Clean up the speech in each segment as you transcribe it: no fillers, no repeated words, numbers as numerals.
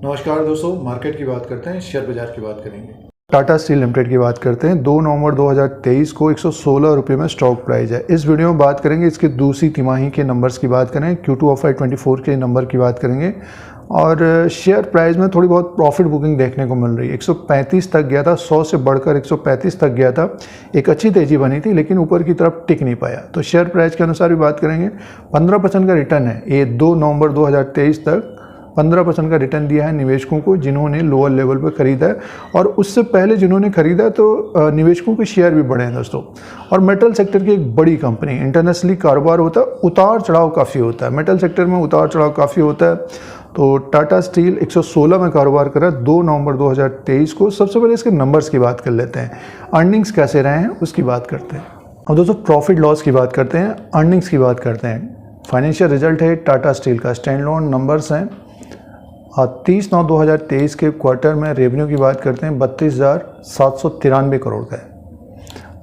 नमस्कार दोस्तों, मार्केट की बात करते हैं, शेयर बाजार की बात करेंगे। टाटा स्टील लिमिटेड की बात करते हैं। 2 नवंबर 2023 को 116 रुपये में स्टॉक प्राइस है। इस वीडियो में बात करेंगे इसकी दूसरी तिमाही के नंबर्स की बात करेंगे, Q2 ऑफ 24 के नंबर की बात करेंगे और शेयर प्राइस में थोड़ी बहुत प्रॉफिट बुकिंग देखने को मिल रही है। 135 तक गया था, 100 से बढ़कर 135 तक गया था। एक अच्छी तेज़ी बनी थी लेकिन ऊपर की तरफ टिक नहीं पाया। तो शेयर प्राइस के अनुसार भी बात करेंगे। 15% का रिटर्न है ये 2 नवंबर 2023 तक 15% का रिटर्न दिया है निवेशकों को जिन्होंने लोअर लेवल पर खरीदा है, और उससे पहले जिन्होंने खरीदा तो निवेशकों के शेयर भी बढ़े हैं दोस्तों। और मेटल सेक्टर की एक बड़ी कंपनी, इंटरनेशनली कारोबार होता है, उतार चढ़ाव काफ़ी होता है, मेटल सेक्टर में उतार चढ़ाव काफ़ी होता है। तो टाटा स्टील 116 में कारोबार कर रहा है 2 नवंबर 2023 को। सबसे पहले इसके नंबर्स की बात कर लेते हैं, अर्निंग्स कैसे रहे हैं उसकी बात करते हैं। और दोस्तों प्रॉफिट लॉस की बात करते हैं, अर्निंग्स की बात करते हैं। फाइनेंशियल रिजल्ट है टाटा स्टील का, स्टैंड लोन नंबर्स हैं। 30/9/2023 के क्वार्टर में रेवेन्यू की बात करते हैं 32,793 करोड़ का है।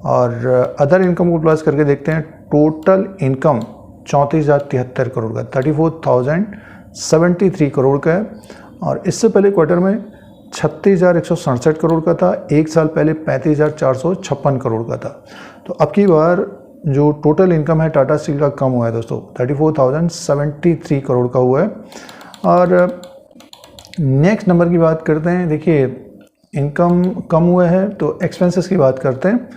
और अदर इनकम को प्लस करके देखते हैं, टोटल इनकम 34,073 करोड़ का, 34,073 करोड़ का है। और इससे पहले क्वार्टर में 36,167 करोड़ का था, एक साल पहले 35,456 करोड़ का था। तो अब की बार जो टोटल इनकम है टाटा स्टील का कम हुआ है दोस्तों, 34,073 करोड़ का हुआ है। और नेक्स्ट नंबर की बात करते हैं। देखिए इनकम कम हुआ है तो एक्सपेंसेस की बात करते हैं।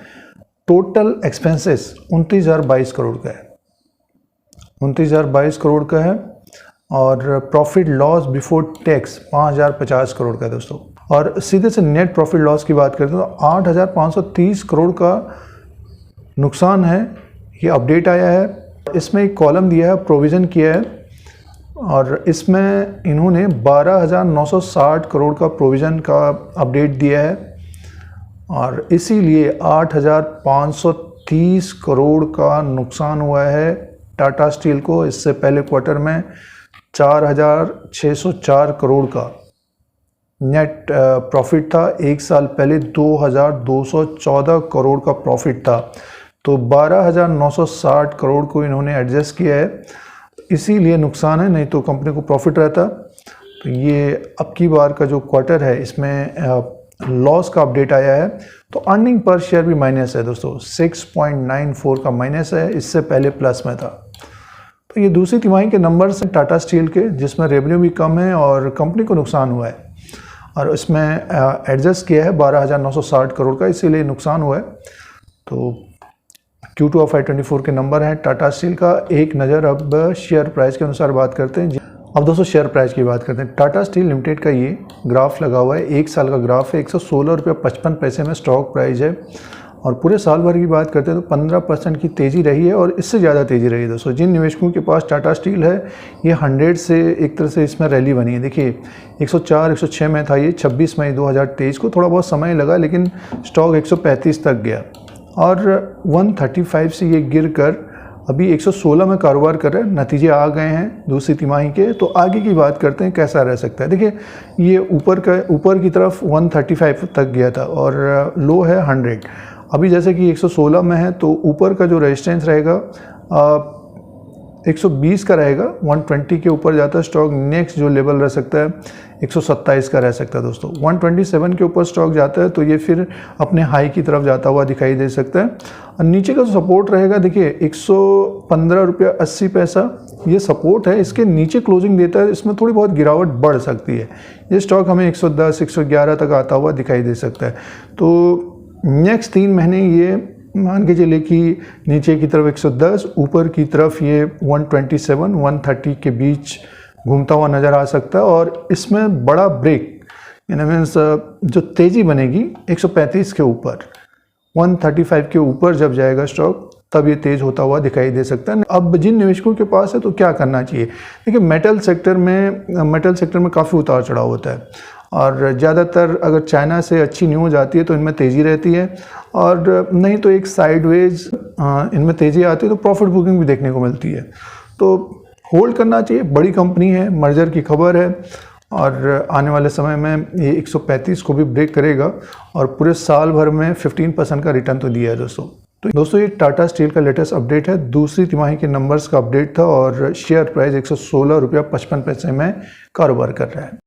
टोटल एक्सपेंसेस 29,022 करोड़ का है, 29,022 करोड़ का है। और profit loss before tax 5,050 crore का है दोस्तों। और सीधे से नेट प्रॉफिट लॉस की बात करते हैं तो 8,530 करोड़ का नुकसान है। ये अपडेट आया है, इसमें एक कॉलम दिया है, प्रोविज़न किया है, और इसमें इन्होंने 12,960 करोड़ का प्रोविज़न का अपडेट दिया है। और इसीलिए 8,530 करोड़ का नुकसान हुआ है टाटा स्टील को। इससे पहले क्वार्टर में 4,604 करोड़ का नेट प्रॉफिट था, एक साल पहले 2,214 करोड़ का प्रॉफिट था। तो 12,960 करोड़ को इन्होंने एडजस्ट किया है, इसीलिए नुकसान है, नहीं तो कंपनी को प्रॉफिट रहता। तो ये अब की बार का जो क्वार्टर है इसमें लॉस का अपडेट आया है। तो अर्निंग पर शेयर भी माइनस है दोस्तों, 6.94 का माइनस है, इससे पहले प्लस में था। तो ये दूसरी तिमाही के नंबर्स हैं टाटा स्टील के, जिसमें रेवेन्यू भी कम है और कंपनी को नुकसान हुआ है। और इसमें एडजस्ट किया है 12,960 करोड़ का, इसीलिए नुकसान हुआ है। तो Q2 ऑफ 24 के नंबर हैं टाटा स्टील का। एक नज़र अब शेयर प्राइस के अनुसार बात करते हैं। अब दोस्तों शेयर प्राइस की बात करते हैं। टाटा स्टील लिमिटेड का ये ग्राफ लगा हुआ है, एक साल का ग्राफ है, 116 रुपये 55 पैसे में स्टॉक प्राइस है। और पूरे साल भर की बात करते हैं तो 15% की तेज़ी रही है, और इससे ज़्यादा तेज़ी रही है दोस्तों। जिन निवेशकों के पास टाटा स्टील है, ये 100 से एक तरह से इसमें रैली बनी है। देखिए 104 106 में था ये 26 मई 2023 को, थोड़ा बहुत समय लगा लेकिन स्टॉक 135 तक गया, और 135 से ये गिर कर अभी 116 में कारोबार कर रहे हैं। नतीजे आ गए हैं दूसरी तिमाही के। तो आगे की बात करते हैं कैसा रह सकता है। देखिए ये ऊपर की तरफ 135 तक गया था और लो है 100। अभी जैसे कि 116 में है तो ऊपर का जो रेजिस्टेंस रहेगा 120 का रहेगा, 120 के ऊपर जाता है स्टॉक। नेक्स्ट जो लेवल रह सकता है 127 का रह सकता है दोस्तों। 127 के ऊपर स्टॉक जाता है तो ये फिर अपने हाई की तरफ जाता हुआ दिखाई दे सकता है। और नीचे का जो सपोर्ट रहेगा, देखिए 115 रुपया 80 पैसा ये सपोर्ट है, इसके नीचे क्लोजिंग देता है, इसमें थोड़ी बहुत गिरावट बढ़ सकती है। ये स्टॉक हमें 110 111 तक आता हुआ दिखाई दे सकता है। तो नेक्स्ट 3 महीने ये मान के चले कि नीचे की तरफ 110, ऊपर की तरफ ये 127 130 के बीच घूमता हुआ नज़र आ सकता है। और इसमें बड़ा ब्रेक यानी मीन्स जो तेज़ी बनेगी 135 के ऊपर, 135 के ऊपर जब जाएगा स्टॉक तब ये तेज़ होता हुआ दिखाई दे सकता है। अब जिन निवेशकों के पास है तो क्या करना चाहिए। देखिए मेटल सेक्टर में काफ़ी उतार चढ़ाव होता है, और ज़्यादातर अगर चाइना से अच्छी न्यूज़ आती है तो इनमें तेज़ी रहती है, और नहीं तो एक साइडवेज इनमें तेज़ी आती है तो प्रॉफिट बुकिंग भी देखने को मिलती है। तो होल्ड करना चाहिए, बड़ी कंपनी है, मर्जर की खबर है, और आने वाले समय में ये 135 को भी ब्रेक करेगा, और पूरे साल भर में 15% का रिटर्न तो दिया है दोस्तों। तो दोस्तों ये टाटा स्टील का लेटेस्ट अपडेट है, दूसरी तिमाही के नंबर्स का अपडेट था, और शेयर प्राइस 116 रुपया 55 पैसे में कारोबार कर रहा है।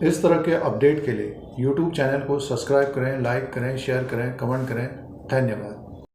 इस तरह के अपडेट के लिए YouTube चैनल को सब्सक्राइब करें, लाइक करें, शेयर करें, कमेंट करें। धन्यवाद।